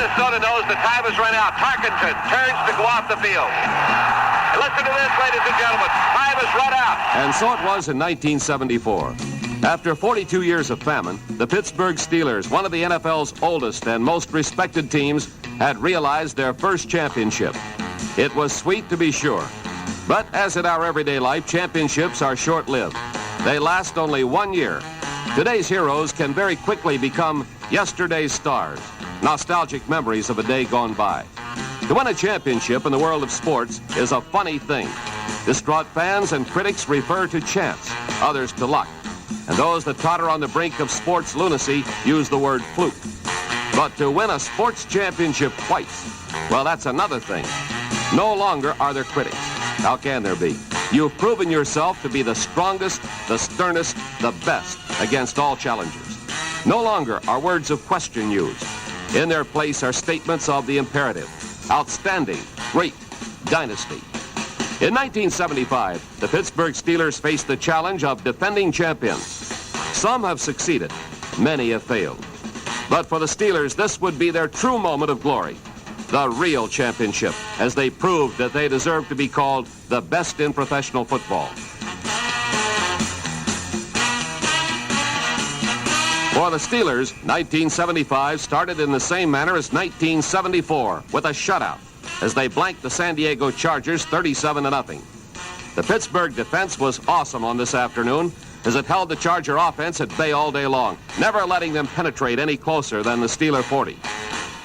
Minnesota knows the time has run out. Tarkenton turns to go off the field. Listen to this, ladies and gentlemen. Time has run out. And so it was in 1974. After 42 years of famine, the Pittsburgh Steelers, one of the NFL's oldest and most respected teams, had realized their first championship. It was sweet to be sure. But as in our everyday life, championships are short-lived. They last only 1 year. Today's heroes can very quickly become yesterday's stars, nostalgic memories of a day gone by. To win a championship in the world of sports is a funny thing. Distraught fans and critics refer to chance, others to luck. And those that totter on the brink of sports lunacy use the word fluke. But to win a sports championship twice, well, that's another thing. No longer are there critics. How can there be? You've proven yourself to be the strongest, the sternest, the best against all challengers. No longer are words of question used. In their place are statements of the imperative. Outstanding, great, dynasty. In 1975, the Pittsburgh Steelers faced the challenge of defending champions. Some have succeeded, many have failed. But for the Steelers, this would be their true moment of glory. The real championship, as they proved that they deserve to be called the best in professional football. For the Steelers, 1975 started in the same manner as 1974, with a shutout, as they blanked the San Diego Chargers 37-0. The Pittsburgh defense was awesome on this afternoon, as it held the Charger offense at bay all day long, never letting them penetrate any closer than the Steeler 40.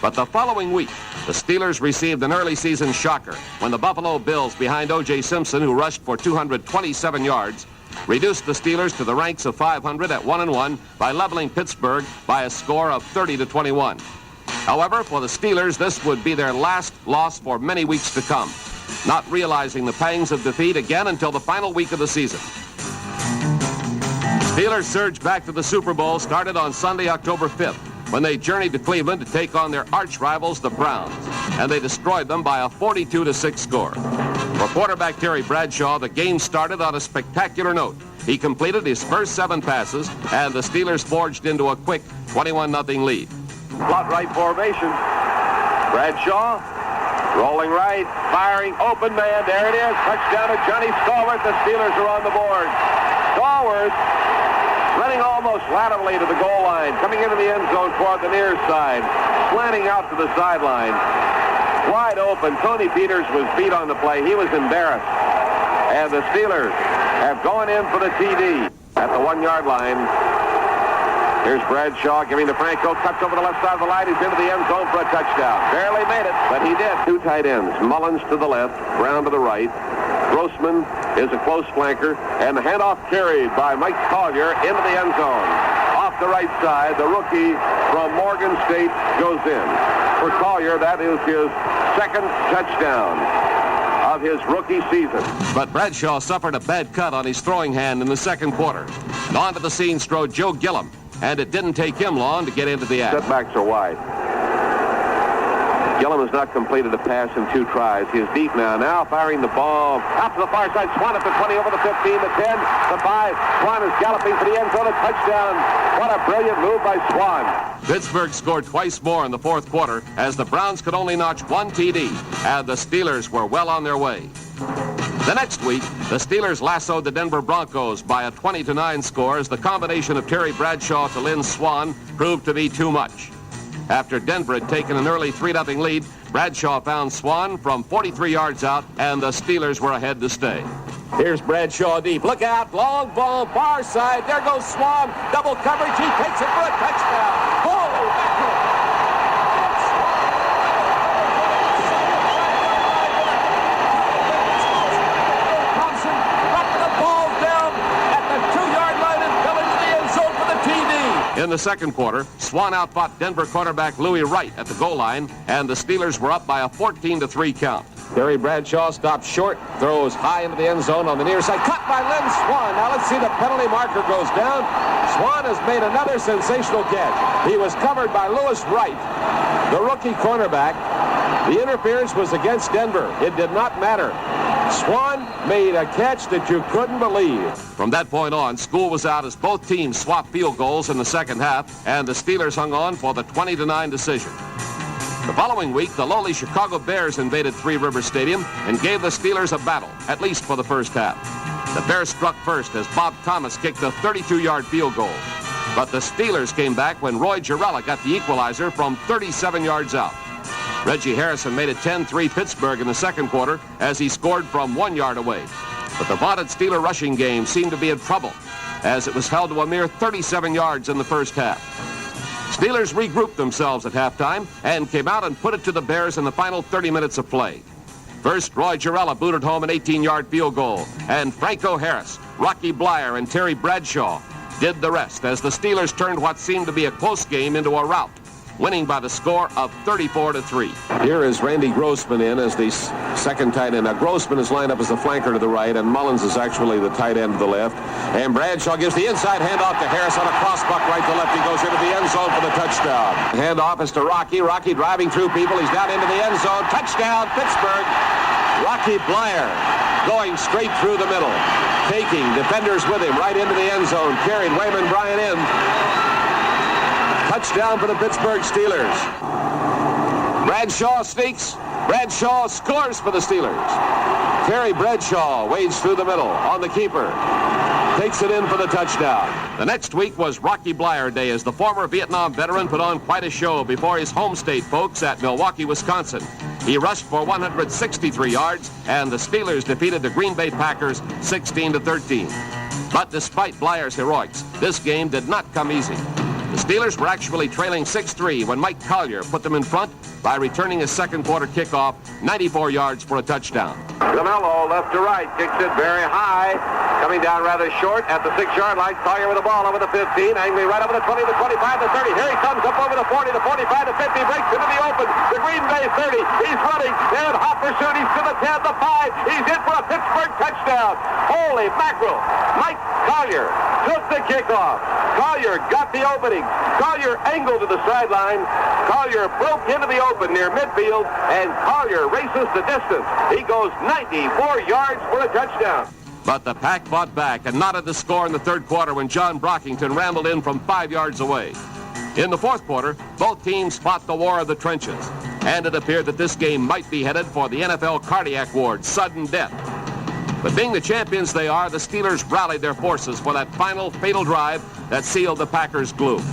But the following week, the Steelers received an early season shocker when the Buffalo Bills, behind O.J. Simpson, who rushed for 227 yards, reduced the Steelers to the ranks of 500 at 1-1 by leveling Pittsburgh by a score of 30-21. However, for the Steelers, this would be their last loss for many weeks to come, not realizing the pangs of defeat again until the final week of the season. Steelers' surge back to the Super Bowl started on Sunday, October 5th, when they journeyed to Cleveland to take on their arch rivals, the Browns, and they destroyed them by a 42-6 score. For quarterback Terry Bradshaw, the game started on a spectacular note. He completed his first 7 passes, and the Steelers forged into a quick 21-0 lead. Slot right formation. Bradshaw, rolling right, firing, open man, there it is. Touchdown to Johnny Stallworth. The Steelers are on the board. Stallworth running almost laterally to the goal line, coming into the end zone toward the near side, slanting out to the sideline. Wide open. Tony Peters was beat on the play. He was embarrassed. And the Steelers have gone in for the TD at the 1-yard line. Here's Bradshaw giving to Franco. Cuts over the left side of the line. He's into the end zone for a touchdown. Barely made it, but he did. 2 tight ends. Mullins to the left, Brown to the right. Grossman is a close flanker, and the handoff carried by Mike Collier into the end zone. Off the right side, the rookie from Morgan State goes in. For Collier, that is his second touchdown of his rookie season. But Bradshaw suffered a bad cut on his throwing hand in the second quarter. And onto the scene strode Joe Gillum, and it didn't take him long to get into the act. Setbacks are wide. Gillum has not completed a pass in 2 tries. He is deep now. Now firing the ball out to the far side. Swan at the 20, over the 15, the 10, the 5. Swan is galloping for the end zone. A touchdown. What a brilliant move by Swan. Pittsburgh scored twice more in the fourth quarter as the Browns could only notch 1 TD, and the Steelers were well on their way. The next week, the Steelers lassoed the Denver Broncos by a 20-9 score as the combination of Terry Bradshaw to Lynn Swan proved to be too much. After Denver had taken an early 3-0 lead, Bradshaw found Swan from 43 yards out, and the Steelers were ahead to stay. Here's Bradshaw deep. Look out. Long ball, far side. There goes Swan. Double coverage. He takes it for a touchdown. Oh, Thompson brought the ball down at the 2-yard line and fell into the end zone for the TD. In the second quarter, Swan outfought Denver quarterback Louis Wright at the goal line, and the Steelers were up by a 14-3 count. Terry Bradshaw stops short, throws high into the end zone on the near side. Cut by Lynn Swan. Now let's see, the penalty marker goes down. Swan has made another sensational catch. He was covered by Louis Wright, the rookie cornerback. The interference was against Denver. It did not matter. Swan made a catch that you couldn't believe. From that point on, school was out as both teams swapped field goals in the second half, and the Steelers hung on for the 20-9 decision. The following week, the lowly Chicago Bears invaded Three Rivers Stadium and gave the Steelers a battle, at least for the first half. The Bears struck first as Bob Thomas kicked a 32-yard field goal. But the Steelers came back when Roy Girella got the equalizer from 37 yards out. Reggie Harrison made it 10-3 Pittsburgh in the second quarter as he scored from 1 yard away. But the vaunted Steeler rushing game seemed to be in trouble as it was held to a mere 37 yards in the first half. Steelers regrouped themselves at halftime and came out and put it to the Bears in the final 30 minutes of play. First, Roy Girella booted home an 18-yard field goal, and Franco Harris, Rocky Blyer, and Terry Bradshaw did the rest as the Steelers turned what seemed to be a close game into a rout, winning by the score of 34-3. Here is Randy Grossman in as the second tight end. Now, Grossman is lined up as the flanker to the right, and Mullins is actually the tight end to the left. And Bradshaw gives the inside handoff to Harris on a crossbuck right to left. He goes into the end zone for the touchdown. Handoff is to Rocky. Rocky driving through people. He's down into the end zone. Touchdown, Pittsburgh. Rocky Blyer going straight through the middle, taking defenders with him right into the end zone. Carried Wayman Bryant in. Touchdown for the Pittsburgh Steelers. Bradshaw sneaks. Bradshaw scores for the Steelers. Terry Bradshaw wades through the middle on the keeper. Takes it in for the touchdown. The next week was Rocky Blyer Day as the former Vietnam veteran put on quite a show before his home state folks at Milwaukee, Wisconsin. He rushed for 163 yards, and the Steelers defeated the Green Bay Packers 16-13. But despite Blyer's heroics, this game did not come easy. The Steelers were actually trailing 6-3 when Mike Collier put them in front by returning a second quarter kickoff 94 yards for a touchdown. Gamello left to right, kicks it very high, coming down rather short at the 6-yard line. Collier with the ball over the 15, angling right over the 20, the 25, the 30. Here he comes up over the 40, the 45, the 50, breaks into the open. The Green Bay 30, he's running, and hot pursuit, he's to the 10, the 5. He's in for a Pittsburgh touchdown. Holy mackerel. Mike Collier took the kickoff. Collier got the opening. Collier angled to the sideline. Collier broke into the open near midfield, and Collier races the distance. He goes 94 yards for a touchdown. But the Pack fought back and knotted the score in the third quarter when John Brockington rambled in from 5 yards away. In the fourth quarter, both teams fought the war of the trenches, and it appeared that this game might be headed for the NFL cardiac ward, sudden death. But being the champions they are, the Steelers rallied their forces for that final fatal drive that sealed the Packers' gloom.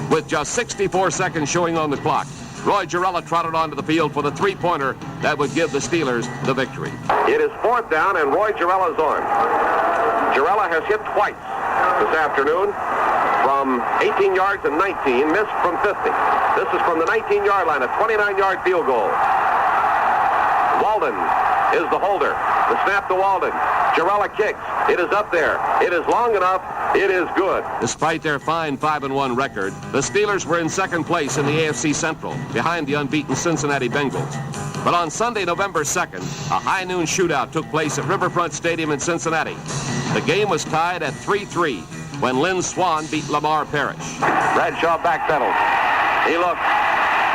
With just 64 seconds showing on the clock, Roy Girella trotted onto the field for the three-pointer that would give the Steelers the victory. It is fourth down, and Roy Girella's on. Girella has hit twice this afternoon from 18 yards and 19, missed from 50. This is from the 19-yard line, a 29-yard field goal. Walden is the holder. The snap to Walden. Girella kicks. It is up there. It is long enough. It is good. Despite their fine 5-1 record, the Steelers were in second place in the AFC Central, behind the unbeaten Cincinnati Bengals. But on Sunday, November 2nd, a high noon shootout took place at Riverfront Stadium in Cincinnati. The game was tied at 3-3 when Lynn Swann beat Lamar Parrish. Bradshaw backpedals. He looks.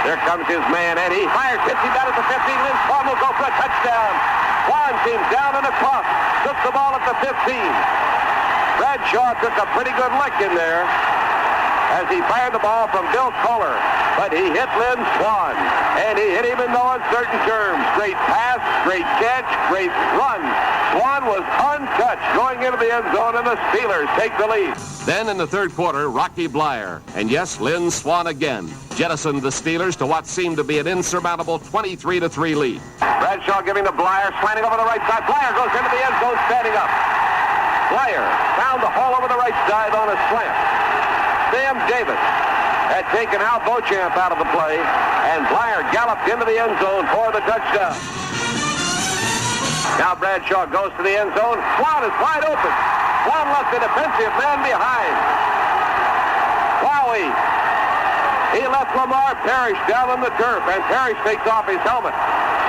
There comes his man, and he fires. Hits him down at the 15. Lynn Swann will go for a touchdown. Swann came down and across. Took the ball at the 15. Bradshaw took a pretty good lick in there as he fired the ball from Bill Kohler. But he hit Lynn Swann, and he hit him in no uncertain terms. Great pass, great catch, great run. Swann was untouched going into the end zone, and the Steelers take the lead. Then in the third quarter, Rocky Blyer, and yes, Lynn Swann again, jettisoned the Steelers to what seemed to be an insurmountable 23-3 lead. Bradshaw giving to Blyer, slanting over the right side. Blyer goes into the end zone, standing up. Blyer found the hole over the right side on a slant. Sam Davis had taken Al Beauchamp out of the play, and Blyer galloped into the end zone for the touchdown. Now Bradshaw goes to the end zone. Swann is wide open. Swann left the defensive man behind. Wowie. He left Lamar Parrish down on the turf, and Parrish takes off his helmet,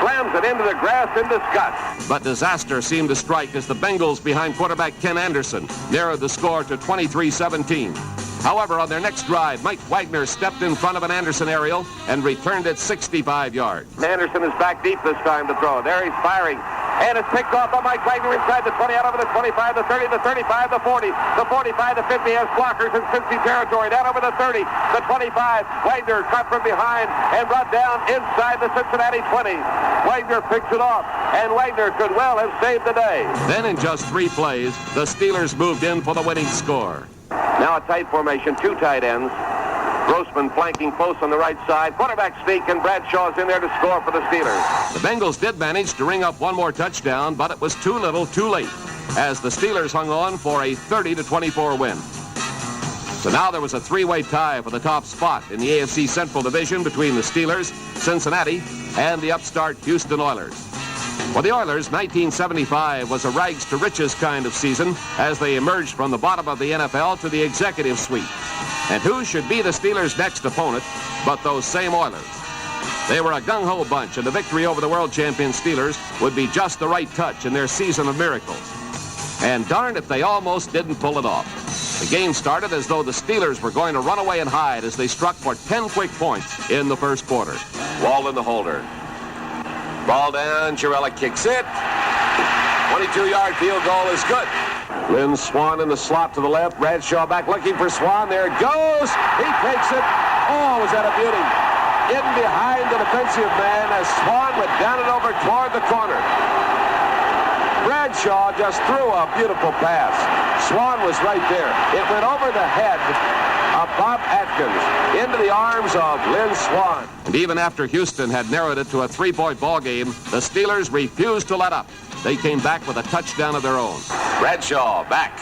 slams it into the grass in disgust. But disaster seemed to strike as the Bengals behind quarterback Ken Anderson narrowed the score to 23-17. However, on their next drive, Mike Wagner stepped in front of an Anderson aerial and returned it 65 yards. Anderson is back deep this time to throw. There he's firing. and it's picked off by Mike Wagner inside the 20, out over the 25, the 30, the 35, the 40, the 45, the 50 has blockers in Cincy territory, down over the 30, the 25. Wagner cut from behind and brought down inside the Cincinnati 20. Wagner picks it off, and Wagner could well have saved the day. Then in just 3 plays, the Steelers moved in for the winning score. Now a tight formation, 2 tight ends. Grossman flanking close on the right side. Quarterback sneak, and Bradshaw's in there to score for the Steelers. The Bengals did manage to ring up one more touchdown, but it was too little, too late, as the Steelers hung on for a 30-24 win. So now there was a 3-way tie for the top spot in the AFC Central Division between the Steelers, Cincinnati, and the upstart Houston Oilers. For the Oilers, 1975 was a rags-to-riches kind of season as they emerged from the bottom of the NFL to the executive suite. And who should be the Steelers' next opponent but those same Oilers? They were a gung-ho bunch, and the victory over the world champion Steelers would be just the right touch in their season of miracles. And darn if they almost didn't pull it off. The game started as though the Steelers were going to run away and hide as they struck for 10 quick points in the first quarter. Walden the holder. Ball down, Girella kicks it. 22-yard field goal is good. Lynn Swan in the slot to the left. Bradshaw back looking for Swan. There it goes. He takes it. Oh, was that a beauty. In behind the defensive man as Swan went down and over toward the corner. Bradshaw just threw a beautiful pass. Swan was right there. It went over the head of Bob Atkins into the arms of Lynn Swan. And even after Houston had narrowed it to a 3-point ball game, the Steelers refused to let up. They came back with a touchdown of their own. Bradshaw back.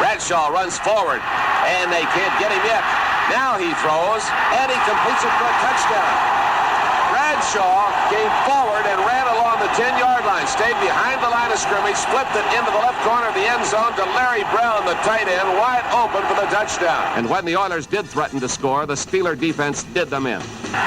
Bradshaw runs forward, and they can't get him yet. Now he throws, and he completes it for a touchdown. Bradshaw came forward and ran along the 10-yard line, stayed behind the line of scrimmage, flipped it into the left corner of the end zone to Larry Brown, the tight end, wide open for the touchdown. And when the Oilers did threaten to score, the Steeler defense did them in.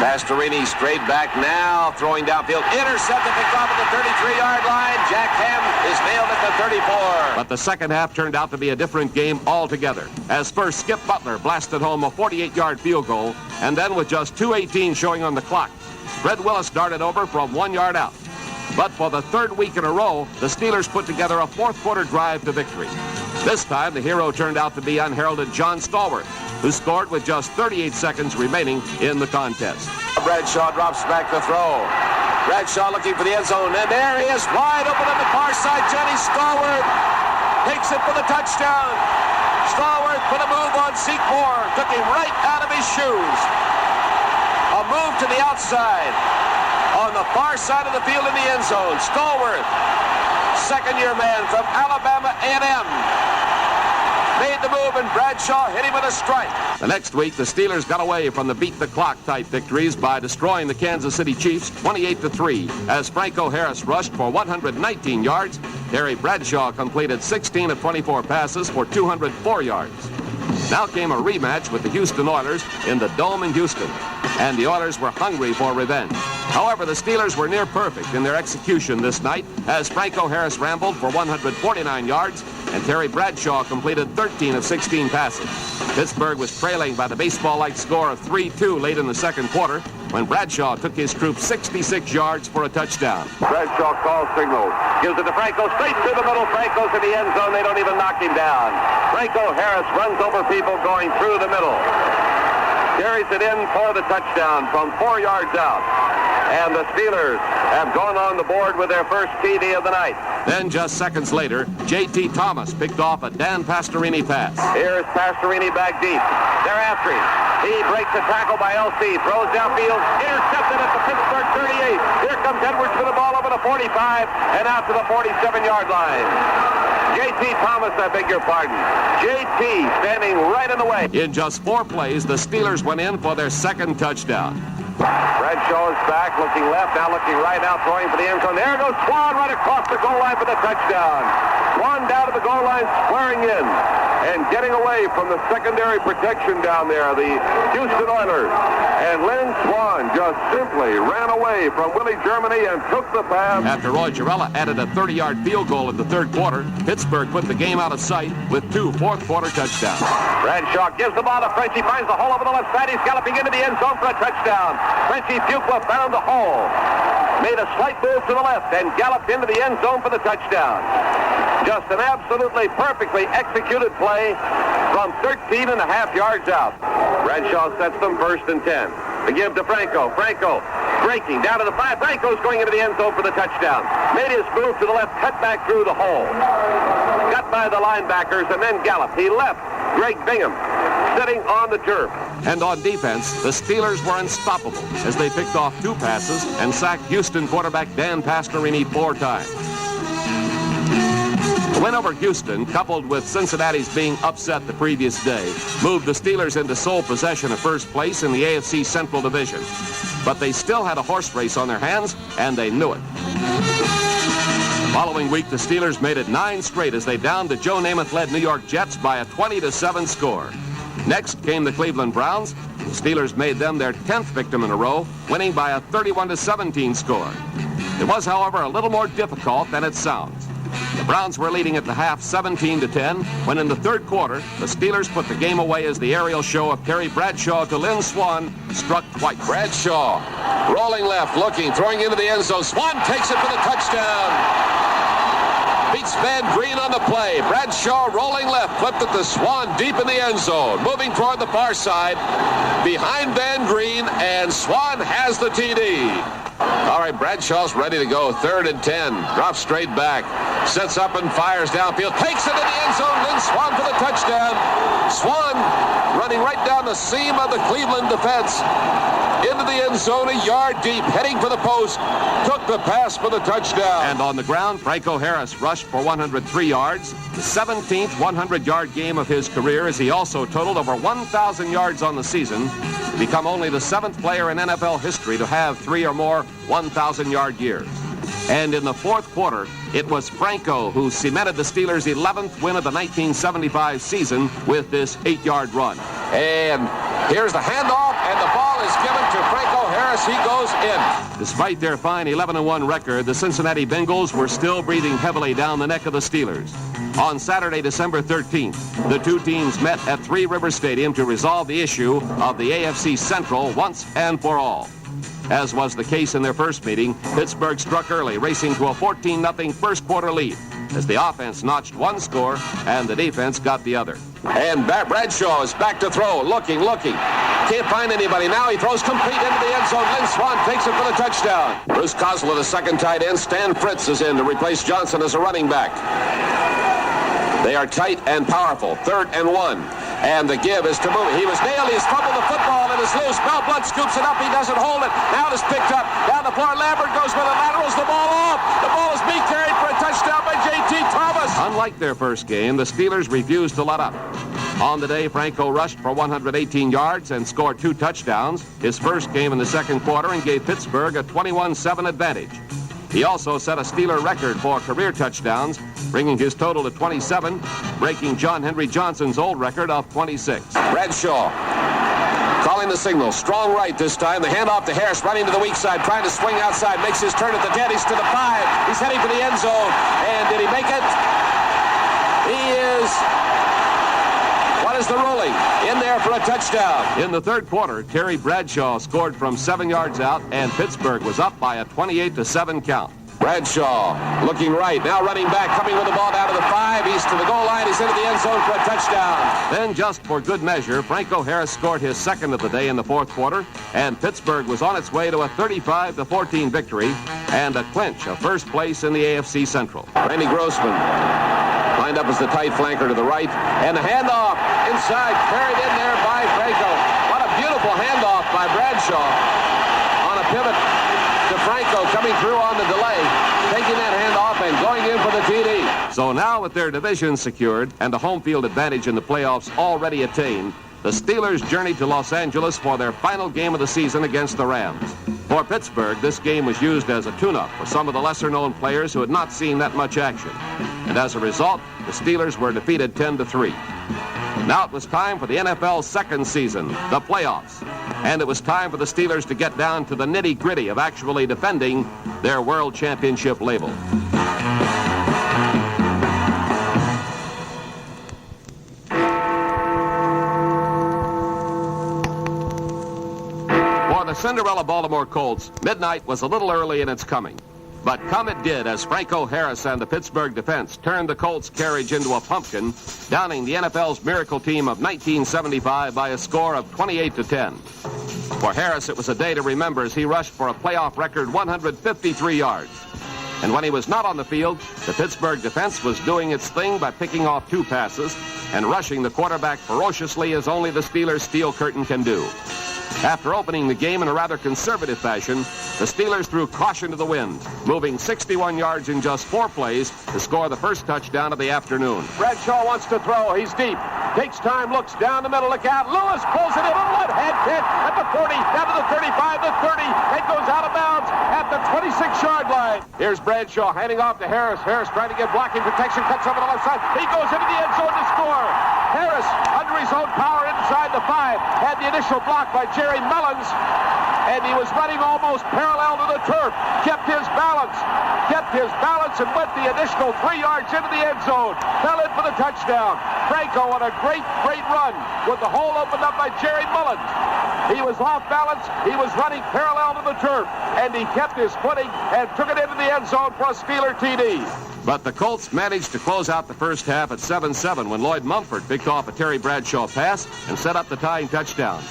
Pastorini straight back now, throwing downfield. Intercepted, picked off at the 33-yard line. Jack Ham is nailed at the 34. But the second half turned out to be a different game altogether, as first Skip Butler blasted home a 48-yard field goal, and then with just 2:18 showing on the clock, Fred Willis darted over from 1 yard out. But for the 3rd week in a row, the Steelers put together a 4th quarter drive to victory. This time, the hero turned out to be unheralded John Stallworth, who scored with just 38 seconds remaining in the contest. Bradshaw drops back to throw. Bradshaw looking for the end zone, and there he is, wide open on the far side. Johnny Stallworth takes it for the touchdown. Stallworth put a move on Seymour, took him right out of his shoes. A move to the outside on the far side of the field in the end zone. Stallworth, second-year man from Alabama A&M, made the move, and Bradshaw hit him with a strike. The next week, the Steelers got away from the beat-the-clock type victories by destroying the Kansas City Chiefs 28-3 as Franco Harris rushed for 119 yards. Terry Bradshaw completed 16 of 24 passes for 204 yards. Now came a rematch with the Houston Oilers in the Dome in Houston, and the Oilers were hungry for revenge. However, the Steelers were near perfect in their execution this night as Franco Harris rambled for 149 yards and Terry Bradshaw completed 13 of 16 passes. Pittsburgh was trailing by the baseball-like score of 3-2 late in the second quarter when Bradshaw took his troops 66 yards for a touchdown. Bradshaw calls signal, gives it to Franco, straight through the middle. Franco's in the end zone. They don't even knock him down. Franco Harris runs over people going through the middle. Carries it in for the touchdown from 4 yards out. And the Steelers have gone on the board with their first TD of the night. Then just seconds later, J.T. Thomas picked off a Dan Pastorini pass. Here's Pastorini back deep. They're after him. He breaks a tackle by LC, throws downfield, intercepted at the Pittsburgh 38. Here comes Edwards for the ball over the 45 and out to the 47-yard line. J.T. Thomas, I beg your pardon. J.T. standing right in the way. In just 4 plays, the Steelers went in for their second touchdown. Bradshaw is back, looking left, now looking right, now throwing for the end zone. There goes Swan right across the goal line for the touchdown. Swan down to the goal line, squaring in and getting away from the secondary protection down there, the Houston Oilers. And Lynn Swan just simply ran away from Willie Germany and took the pass. After Roy Girella added a 30-yard field goal in the third quarter, Pittsburgh put the game out of sight with 2 fourth-quarter touchdowns. Bradshaw gives the ball to Frenchie, finds the hole over the left side. He's galloping into the end zone for a touchdown. Frenchie Fuqua found the hole. made a slight move to the left and galloped into the end zone for the touchdown. Just an absolutely perfectly executed play from 13 and a half yards out. Bradshaw sets them 1st and 10. They give to Franco. Franco breaking down to the 5. Franco's going into the end zone for the touchdown. Made his move to the left, cut back through the hole. Got by the linebackers and then galloped. He left Greg Bingham sitting on the turf. And on defense, the Steelers were unstoppable as they picked off 2 passes and sacked Houston quarterback Dan Pastorini 4 times. The win over Houston, coupled with Cincinnati's being upset the previous day, moved the Steelers into sole possession of first place in the AFC Central Division. But they still had a horse race on their hands, and they knew it. The following week, the Steelers made it 9 straight as they downed the Joe Namath-led New York Jets by a 20-7 score. Next came the Cleveland Browns. The Steelers made them their 10th victim in a row, winning by a 31-17 score. It was, however, a little more difficult than it sounds. The Browns were leading at the half 17-10 when in the third quarter, the Steelers put the game away as the aerial show of Terry Bradshaw to Lynn Swann struck twice. Bradshaw rolling left, looking, throwing into the end zone. Swann takes it for the touchdown. Beats Van Green on the play. Bradshaw rolling left, flipped it to Swann deep in the end zone. Moving toward the far side, behind Van Green, and Swann has the TD. All right, Bradshaw's ready to go. 3rd and 10. Drops straight back. Sets up and fires downfield. Takes it in the end zone. Lynn Swann for the touchdown. Swann running right down the seam of the Cleveland defense. Into the end zone, a yard deep, heading for the post. Took the pass for the touchdown. And on the ground, Franco Harris rushed for 103 yards. The 17th 100-yard game of his career, as he also totaled over 1,000 yards on the season, to become only the 7th player in NFL history to have 3 or more 1,000-yard years. And in the fourth quarter, it was Franco who cemented the Steelers' 11th win of the 1975 season with this 8-yard run. And here's the handoff, and the ball is given to Franco Harris. He goes in. Despite their fine 11-1 record, the Cincinnati Bengals were still breathing heavily down the neck of the Steelers. On Saturday, December 13th, the 2 teams met at Three Rivers Stadium to resolve the issue of the AFC Central once and for all. As was the case in their first meeting, Pittsburgh struck early, racing to a 14-0 first quarter lead, as the offense notched 1 score and the defense got the other. And Bradshaw is back to throw, looking. Can't find anybody. Now he throws complete into the end zone. Lynn Swann takes it for the touchdown. Bruce Cosler, the second tight end. Stan Fritz is in to replace Johnson as a running back. They are tight and powerful. 3rd and 1. And the give is to move. He was nailed. He's fumbled the football and is loose. Mel Blount scoops it up. He doesn't hold it. Now it is picked up. Down the floor. Lambert goes with it. Laterals the ball off. The ball is being carried for a touchdown by J.T. Thomas. Unlike their first game, the Steelers refused to let up. On the day, Franco rushed for 118 yards and scored 2 touchdowns, his first game in the second quarter, and gave Pittsburgh a 21-7 advantage. He also set a Steeler record for career touchdowns, bringing his total to 27, breaking John Henry Johnson's old record of 26. Bradshaw calling the signal. Strong right this time. The handoff to Harris, running to the weak side, trying to swing outside. Makes his turn at the 10. He's to the 5. He's heading for the end zone. And did he make it? He is... What is the ruling? In there for a touchdown. In the third quarter, Terry Bradshaw scored from 7 yards out, and Pittsburgh was up by a 28-7 count. Bradshaw looking right, now running back, coming with the ball down to the 5. He's to the goal line. He's into the end zone for a touchdown. Then, just for good measure, Franco Harris scored his second of the day in the fourth quarter, and Pittsburgh was on its way to a 35-14 victory and a clinch of first place in the AFC Central. Randy Grossman lined up as the tight flanker to the right, and the handoff inside, carried in there by Franco. What a beautiful handoff by Bradshaw on a pivot to Franco, coming through on the delay, taking that handoff and going in for the TD. So now, with their division secured and a home field advantage in the playoffs already attained, the Steelers journeyed to Los Angeles for their final game of the season against the Rams. For Pittsburgh, this game was used as a tune-up for some of the lesser-known players who had not seen that much action. And as a result, the Steelers were defeated 10-3. Now it was time for the NFL's second season, the playoffs. And it was time for the Steelers to get down to the nitty-gritty of actually defending their world championship label. For the Cinderella Baltimore Colts, midnight was a little early in its coming. But come it did as Franco Harris and the Pittsburgh defense turned the Colts' carriage into a pumpkin, downing the NFL's miracle team of 1975 by a score of 28-10. For Harris, it was a day to remember as he rushed for a playoff record 153 yards. And when he was not on the field, the Pittsburgh defense was doing its thing by picking off 2 passes and rushing the quarterback ferociously as only the Steelers' steel curtain can do. After opening the game in a rather conservative fashion, the Steelers threw caution to the wind, moving 61 yards in just 4 plays to score the first touchdown of the afternoon. Bradshaw wants to throw. He's deep. Takes time, looks down the middle, look out. Lewis pulls it in a one-hand catch at the 40, down to the 35, the 30. It goes out of bounds at the 26-yard line. Here's Bradshaw handing off to Harris. Harris trying to get blocking protection, cuts over the left side. He goes into the end zone to score. Harris, under his own power inside the 5, had the initial block by Jerry Mullins, and he was running almost parallel to the turf. Kept his balance, and went the additional 3 yards into the end zone. Fell in for the touchdown. Franco on a great run with the hole opened up by Jerry Mullins. He was off balance. He was running parallel to the turf, and he kept his footing and took it into the end zone for a Steeler TD. But the Colts managed to close out the first half at 7-7 when Lloyd Mumford picked off a Terry Bradshaw pass and set up the tying touchdown.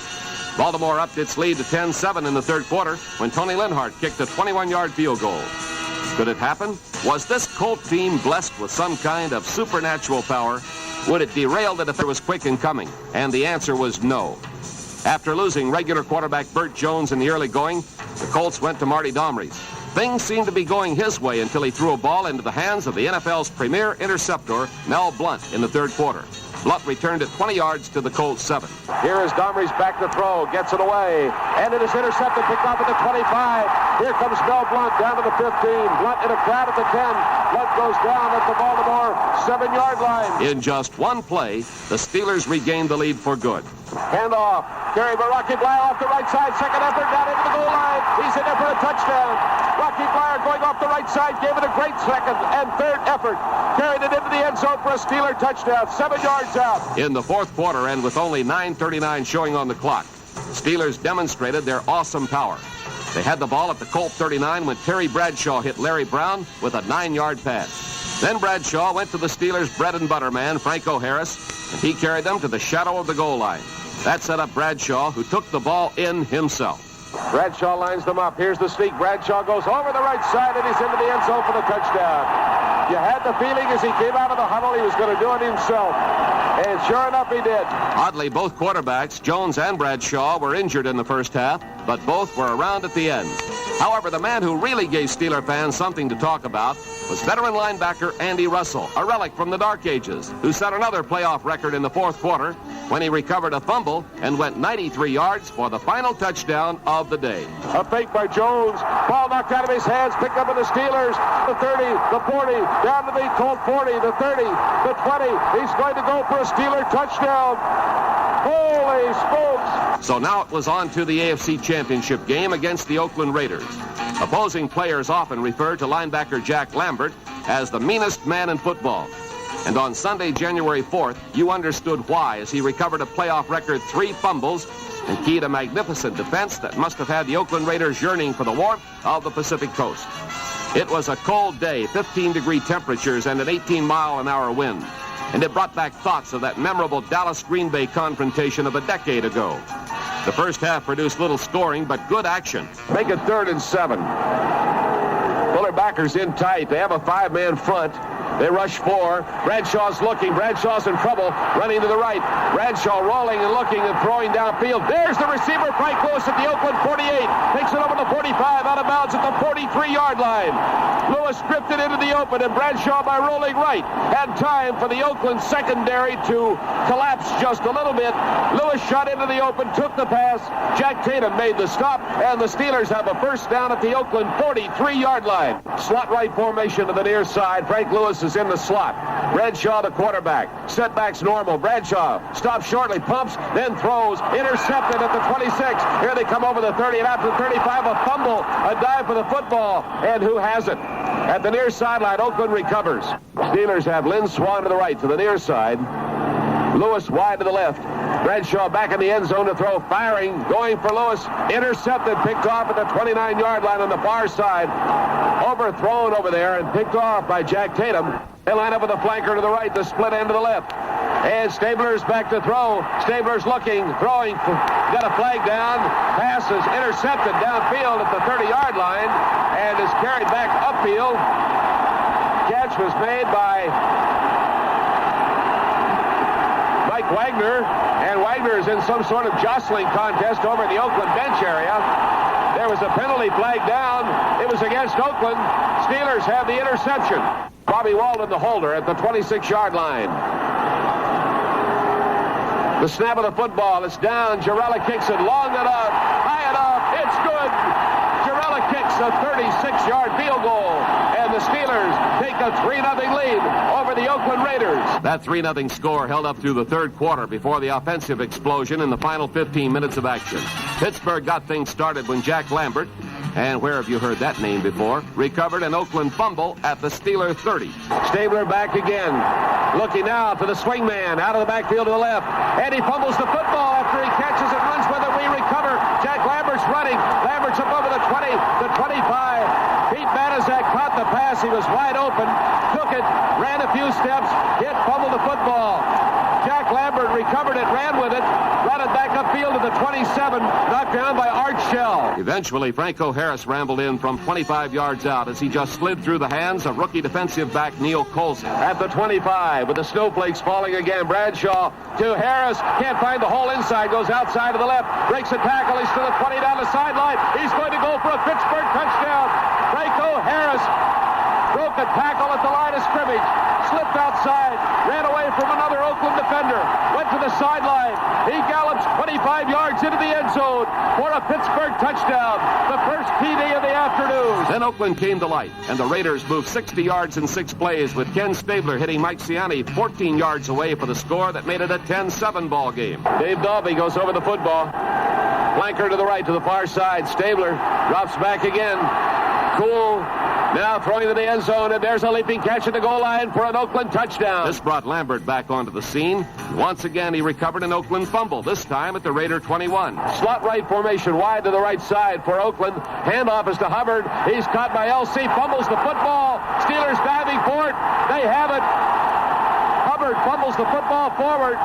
Baltimore upped its lead to 10-7 in the third quarter when Tony Linhart kicked a 21-yard field goal. Could it happen? Was this Colt team blessed with some kind of supernatural power? Would it derail the defense was quick in coming? And the answer was no. After losing regular quarterback Burt Jones in the early going, the Colts went to Marty Domrys. Things seemed to be going his way until he threw a ball into the hands of the NFL's premier interceptor, Mel Blount, in the third quarter. Blount returned it 20 yards to the Colts 7. Here is Domrys back to throw, gets it away, and it is intercepted, picked off at the 25. Here comes Mel Blount down to the 15. Blount in a crowd at the 10. Blount goes down at the Baltimore 7-yard line. In just one play, the Steelers regained the lead for good. Handoff. Carry by Rocky Bleier off the right side. Second effort down into the goal line. He's in there for a touchdown. Rocky Bleier going off the right side. Gave it a great second and third effort. Carried it into the end zone for a Steeler touchdown. 7 yards out. In the fourth quarter and with only 9:39 showing on the clock, Steelers demonstrated their awesome power. They had the ball at the Colt 39 when Terry Bradshaw hit Larry Brown with a 9-yard pass. Then Bradshaw went to the Steelers' bread and butter man, Franco Harris, and he carried them to the shadow of the goal line. That set up Bradshaw, who took the ball in himself. Bradshaw lines them up. Here's the sneak. Bradshaw goes over the right side, and he's into the end zone for the touchdown. You had the feeling as he came out of the huddle he was going to do it himself. And sure enough, he did. Oddly, both quarterbacks, Jones and Bradshaw, were injured in the first half, but both were around at the end. However, the man who really gave Steeler fans something to talk about was veteran linebacker Andy Russell, a relic from the Dark Ages, who set another playoff record in the fourth quarter when he recovered a fumble and went 93 yards for the final touchdown of the day. A fake by Jones. Ball knocked out of his hands, picked up by the Steelers. The 30, the 40, down to the Colt 40, the 30, the 20. He's going to go for a Steeler touchdown. Holy smokes! So now it was on to the AFC Championship game against the Oakland Raiders. Opposing players often refer to linebacker Jack Lambert as the meanest man in football. And on Sunday, January 4th, you understood why as he recovered a playoff record 3 fumbles and keyed a magnificent defense that must have had the Oakland Raiders yearning for the warmth of the Pacific Coast. It was a cold day, 15-degree temperatures and an 18-mile-an-hour wind. And it brought back thoughts of that memorable Dallas-Green Bay confrontation of a decade ago. The first half produced little scoring, but good action. Make it 3rd and 7. Fuller backers in tight. They have a 5-man front. They rush 4. Bradshaw's looking. Bradshaw's in trouble. Running to the right. Bradshaw rolling and looking and throwing downfield. There's the receiver, Frank Lewis at the Oakland 48. Takes it over the 45, out of bounds at the 43-yard line. Lewis drifted into the open, and Bradshaw, by rolling right, had time for the Oakland secondary to collapse just a little bit. Lewis shot into the open, took the pass. Jack Tatum made the stop, and the Steelers have a first down at the Oakland 43-yard line. Slot right formation to the near side. Frank Lewis is in the slot. Bradshaw, the quarterback. Setbacks normal. Bradshaw stops shortly, pumps, then throws. Intercepted at the 26. Here they come over the 30, and after the 35, a fumble, a dive for the football. And who has it? At the near sideline, Oakland recovers. Steelers have Lynn Swann to the right, to the near side. Lewis wide to the left. Bradshaw back in the end zone to throw, firing, going for Lewis. Intercepted, picked off at the 29-yard line on the far side. Overthrown over there and picked off by Jack Tatum. They line up with the flanker to the right, the split end to the left. And Stabler's back to throw. Stabler's looking, throwing, got a flag down. Passes intercepted downfield at the 30-yard line and is carried back upfield. Catch was made by Mike Wagner, and Wagner is in some sort of jostling contest over in the Oakland bench area. There was a penalty flag down. It was against Oakland. Steelers have the interception. Bobby Walden, the holder, at the 26-yard line. The snap of the football. It's down. Girella kicks it long enough. High enough. It's good. Girella kicks a 36-yard field goal. And the Steelers take a 3-0 lead over the Oakland Raiders. That 3-0 score held up through the third quarter before the offensive explosion in the final 15 minutes of action. Pittsburgh got things started when Jack Lambert, and where have you heard that name before, recovered an Oakland fumble at the Steeler 30. Stabler back again. Looking now to the swing man out of the backfield to the left. And he fumbles the football after he catches it, runs with it. We recover. Jack Lambert's running. Lambert's up over the 20, the 25. Pete Banaszak caught the pass. He was wide open. Took it, ran a few steps, hit, fumbled the football. Jack Lambert recovered it, ran with it, brought it back upfield to the 27, knocked down by Art Shell. Eventually, Franco Harris rambled in from 25 yards out as he just slid through the hands of rookie defensive back Neil Colsey. At the 25, with the snowflakes falling again, Bradshaw to Harris, can't find the hole inside, goes outside to the left, breaks a tackle, he's to the 20 down the sideline, he's going to go for a Pittsburgh touchdown. Franco Harris broke a tackle at the line of scrimmage, slipped outside, ran away from another Oakland defender, went to the sideline. He gallops 25 yards into the end zone for a Pittsburgh touchdown, the first TD of the afternoon. Then Oakland came to light, and the Raiders moved 60 yards in 6 plays, with Ken Stabler hitting Mike Ciani 14 yards away for the score that made it a 10-7 ball game. Dave Dalby goes over the football. Flanker to the right, to the far side. Stabler drops back again. Cool. Now throwing to the end zone, and there's a leaping catch at the goal line for an Oakland touchdown. This brought Lambert back onto the scene. Once again, he recovered an Oakland fumble, this time at the Raider 21. Slot right formation, wide to the right side for Oakland. Handoff is to Hubbard. He's caught by LC, fumbles the football. Steelers diving for it. They have it. Hubbard fumbles the football forward.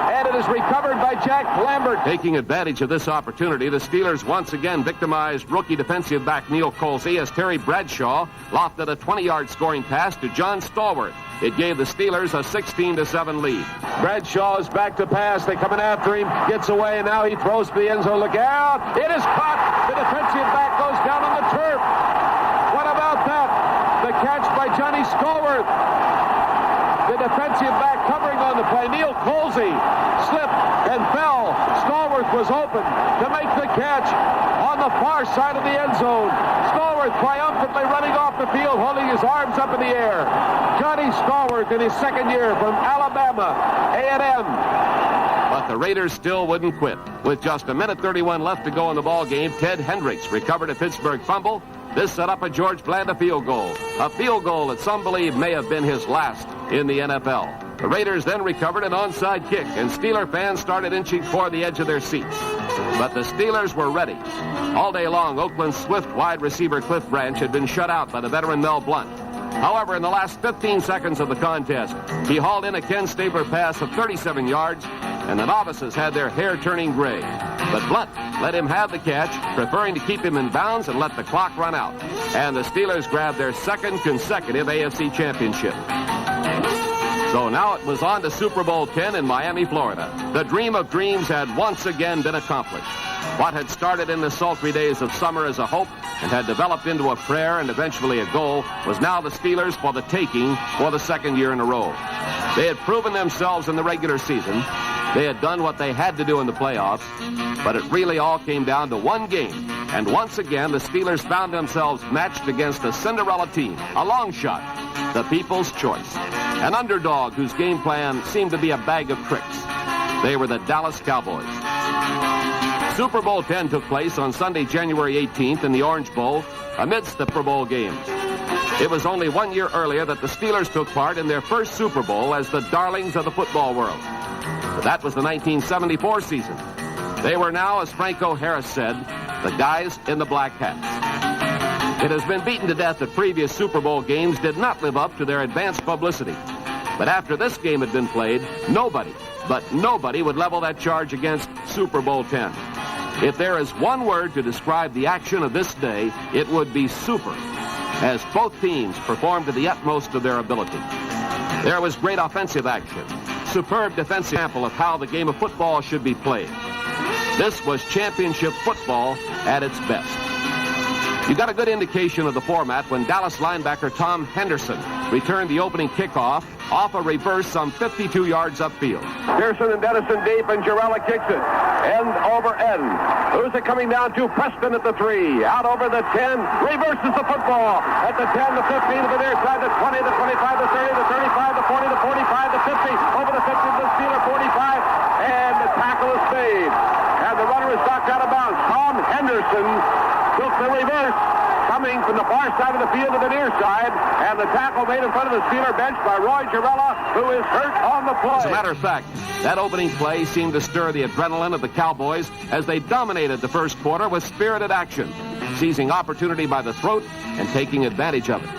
And it is recovered by Jack Lambert. Taking advantage of this opportunity, the Steelers once again victimized rookie defensive back Neil Colsey as Terry Bradshaw lofted a 20-yard scoring pass to John Stallworth. It gave the Steelers a 16-7 lead. Bradshaw is back to pass. They're coming after him. Gets away, and now he throws to the end zone. Look out. It is caught. The defensive back goes down on the turf. What about that? The catch by Johnny Stallworth. The defensive back covering on the play. Neil Colsey slipped and fell. Stallworth was open to make the catch on the far side of the end zone. Stallworth triumphantly running off the field, holding his arms up in the air. Johnny Stallworth in his second year from Alabama A&M. But the Raiders still wouldn't quit. With just 1:31 left to go in the ball game, Ted Hendricks recovered a Pittsburgh fumble. This set up a George Blanda field goal. A field goal that some believe may have been his last in the NFL. The Raiders then recovered an onside kick, and Steeler fans started inching toward the edge of their seats. But the Steelers were ready. All day long, Oakland's swift wide receiver Cliff Branch had been shut out by the veteran Mel Blount. However, in the last 15 seconds of the contest, he hauled in a Ken Stabler pass of 37 yards, and the novices had their hair turning gray. But Blount let him have the catch, preferring to keep him in bounds and let the clock run out. And the Steelers grabbed their second consecutive AFC championship. So now it was on to Super Bowl 10 in Miami, Florida. The dream of dreams had once again been accomplished. What had started in the sultry days of summer as a hope and had developed into a prayer and eventually a goal was now the Steelers for the taking for the second year in a row. They had proven themselves in the regular season. They had done what they had to do in the playoffs, but it really all came down to one game. And once again, the Steelers found themselves matched against a Cinderella team, a long shot, the people's choice, an underdog whose game plan seemed to be a bag of tricks. They were the Dallas Cowboys. Super Bowl 10 took place on Sunday, January 18th in the Orange Bowl amidst the Pro Bowl games. It was only 1 year earlier that the Steelers took part in their first Super Bowl as the darlings of the football world. But that was the 1974 season. They were now, as Franco Harris said, the guys in the black hats. It has been beaten to death that previous Super Bowl games did not live up to their advanced publicity. But after this game had been played, nobody would level that charge against Super Bowl X. If there is one word to describe the action of this day, it would be super, as both teams performed to the utmost of their ability. There was great offensive action, superb defensive example of how the game of football should be played. This was championship football at its best. You got a good indication of the format when Dallas linebacker Tom Henderson returned the opening kickoff off a reverse some 52 yards upfield. Pearson and Dennison deep, and Jarrella kicks it. End over end. Who's it coming down to? Preston at the 3. Out over the 10. Reverses the football. At the 10, the 15, to the near side, the 20, the 25, the 30, the 35, the 40, the 45, the 50. Over the 50 to the Steeler 45. And the tackle is made. And the runner is knocked out of bounds. Tom Henderson took the reverse, coming from the far side of the field to the near side, and the tackle made in front of the Steeler bench by Roy Jarrella, who is hurt on the play. As a matter of fact, that opening play seemed to stir the adrenaline of the Cowboys as they dominated the first quarter with spirited action, seizing opportunity by the throat and taking advantage of it.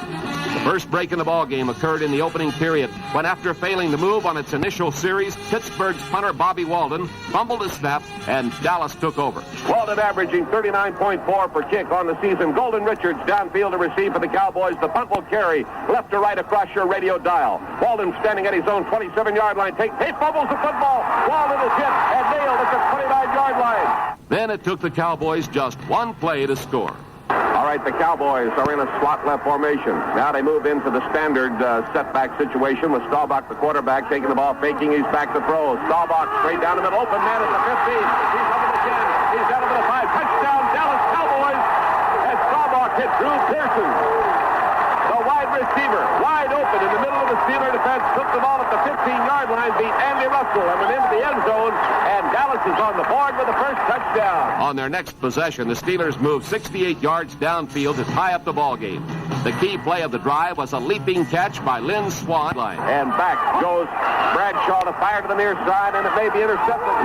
The first break in the ballgame occurred in the opening period when, after failing to move on its initial series, Pittsburgh's punter Bobby Walden fumbled his snap and Dallas took over. Walden averaging 39.4 per kick on the season. Golden Richards downfield to receive for the Cowboys. The punt will carry left to right across your radio dial. Walden standing at his own 27-yard line. He fumbles the football. Walden is hit and nailed at the 29-yard line. Then it took the Cowboys just one play to score. All right, the Cowboys are in a slot left formation. Now they move into the standard setback situation with Staubach, the quarterback, taking the ball, faking. He's back to throw. Staubach straight down the middle. Open man at the 15. He's up at the 10. He's down to the 5. Touchdown, Dallas Cowboys. And Staubach hit Drew Pearson, the wide receiver, wide open in the middle of the Steeler defense. Took the ball at the 15-yard line, beat Andy Russell, and went into the end zone. And Dallas is on the board with the first touchdown. On their next possession, the Steelers moved 68 yards downfield to tie up the ballgame. The key play of the drive was a leaping catch by Lynn Swan. And back goes Bradshaw to fire to the near side, and it may be intercepted.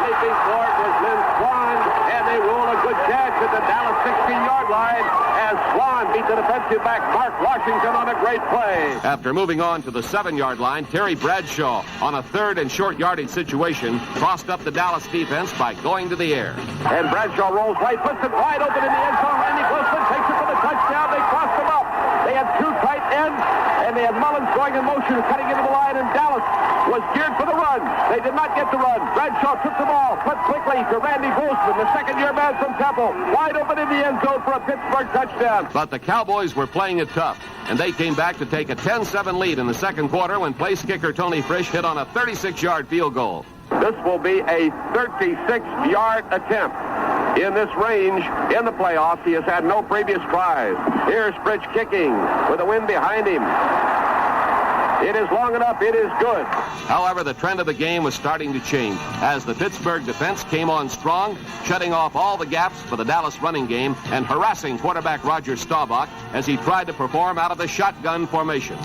Leaping forward was Lynn Swan, and they rule a good catch at the Dallas 16-yard line as Swan beat the defensive back Mark Washington on a great play. After moving on to the 7-yard line, Terry Bradshaw, on a third and short yardage situation, crossed up the Dallas defense by going to the air. And Bradshaw rolls right, puts it wide open in the end zone. Randy Grossman takes it for the touchdown. They crossed him up. They had two tight ends, and they had Mullins going in motion, cutting into the line, and Dallas was geared for the run. They did not get the run. Bradshaw took the ball, put quickly to Randy Grossman, the second-year man from Temple, wide open in the end zone for a Pittsburgh touchdown. But the Cowboys were playing it tough, and they came back to take a 10-7 lead in the second quarter when place kicker Tony Frisch hit on a 36-yard field goal. This will be a 36-yard attempt. In this range, in the playoffs, he has had no previous tries. Here's Frisch kicking with the wind behind him. It is long enough. It is good. However, the trend of the game was starting to change as the Pittsburgh defense came on strong, shutting off all the gaps for the Dallas running game and harassing quarterback Roger Staubach as he tried to perform out of the shotgun formation.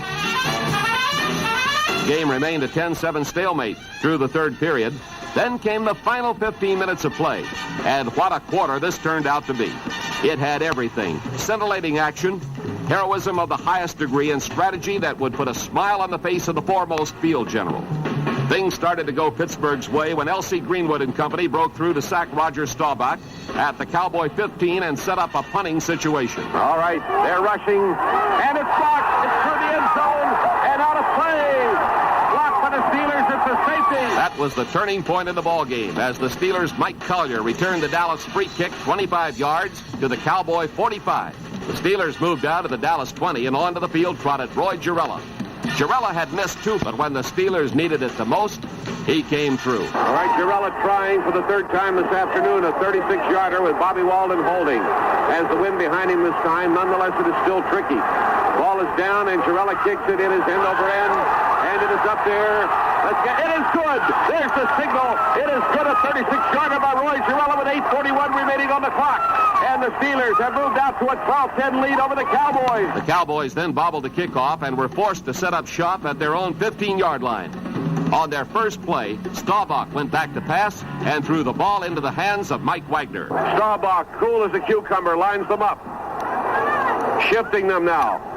The game remained a 10-7 stalemate through the third period. Then came the final 15 minutes of play. And what a quarter this turned out to be. It had everything. Scintillating action, heroism of the highest degree, and strategy that would put a smile on the face of the foremost field general. Things started to go Pittsburgh's way when L.C. Greenwood and company broke through to sack Roger Staubach at the Cowboy 15 and set up a punting situation. All right, they're rushing, and it's blocked. It's through the end zone, and out of play. Blocked by the Steelers. It's a safety. That was the turning point in the ballgame as the Steelers' Mike Collier returned the Dallas free kick 25 yards to the Cowboy 45. The Steelers moved out of the Dallas 20 and onto the field trotted Roy Jarrella. Jarrella had missed two, but when the Steelers needed it the most, he came through. All right, Jarrella trying for the third time this afternoon, a 36-yarder with Bobby Walden holding. Has the wind behind him this time. Nonetheless, it is still tricky. Ball is down, and Jarrella kicks it in his end over end, and it is up there. It is good. There's the signal. It is good the 36-yarder by Roy Girella with 8:41 remaining on the clock. And the Steelers have moved out to a 12-10 lead over the Cowboys. The Cowboys then bobbled the kickoff and were forced to set up shop at their own 15-yard line. On their first play, Staubach went back to pass and threw the ball into the hands of Mike Wagner. Staubach, cool as a cucumber, lines them up. Shifting them now.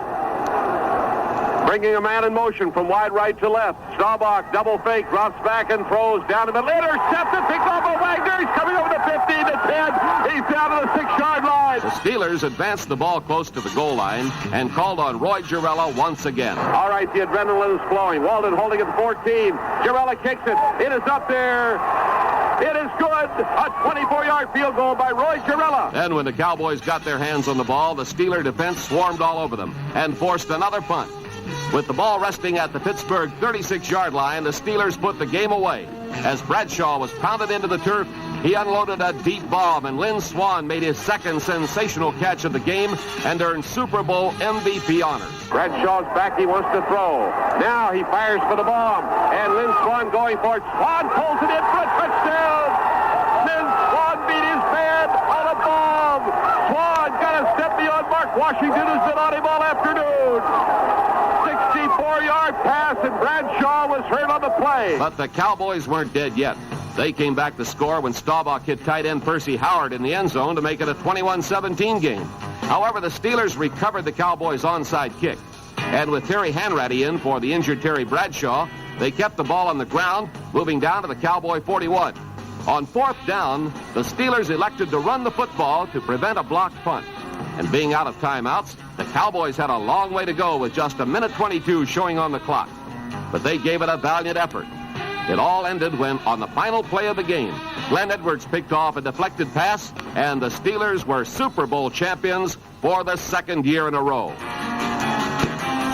Bringing a man in motion from wide right to left. Staubach, double fake, drops back and throws down to the middle. Intercepted, picked off by Wagner. He's coming over to 15 to 10. He's down to the 6-yard line. The Steelers advanced the ball close to the goal line and called on Roy Girella once again. All right, the adrenaline is flowing. Walden holding at the 14. Girella kicks it. It is up there. It is good. A 24-yard field goal by Roy Girella. Then when the Cowboys got their hands on the ball, the Steeler defense swarmed all over them and forced another punt. With the ball resting at the Pittsburgh 36-yard line, the Steelers put the game away. As Bradshaw was pounded into the turf, he unloaded a deep bomb, and Lynn Swann made his second sensational catch of the game and earned Super Bowl MVP honors. Bradshaw's back. He wants to throw. Now he fires for the bomb, and Lynn Swann going for it. Swann pulls it in for a touchdown. Lynn Swann beat his man on a bomb. Swann got a step beyond Mark Washington, who's been on him all afternoon. 64-yard pass, and Bradshaw was hurt on the play. But the Cowboys weren't dead yet. They came back to score when Staubach hit tight end Percy Howard in the end zone to make it a 21-17 game. However, the Steelers recovered the Cowboys' onside kick. And with Terry Hanratty in for the injured Terry Bradshaw, they kept the ball on the ground, moving down to the Cowboy 41. On fourth down, the Steelers elected to run the football to prevent a blocked punt. And being out of timeouts, the Cowboys had a long way to go with just a minute 22 showing on the clock. But they gave it a valiant effort. It all ended when, on the final play of the game, Glenn Edwards picked off a deflected pass, and the Steelers were Super Bowl champions for the second year in a row.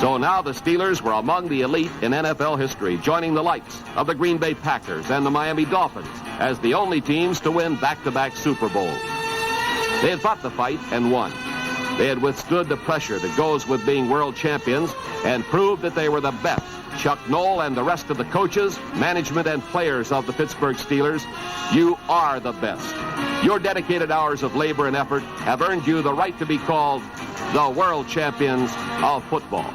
So now the Steelers were among the elite in NFL history, joining the likes of the Green Bay Packers and the Miami Dolphins as the only teams to win back-to-back Super Bowls. They had fought the fight and won. They had withstood the pressure that goes with being world champions and proved that they were the best. Chuck Noll and the rest of the coaches, management, and players of the Pittsburgh Steelers, you are the best. Your dedicated hours of labor and effort have earned you the right to be called the world champions of football.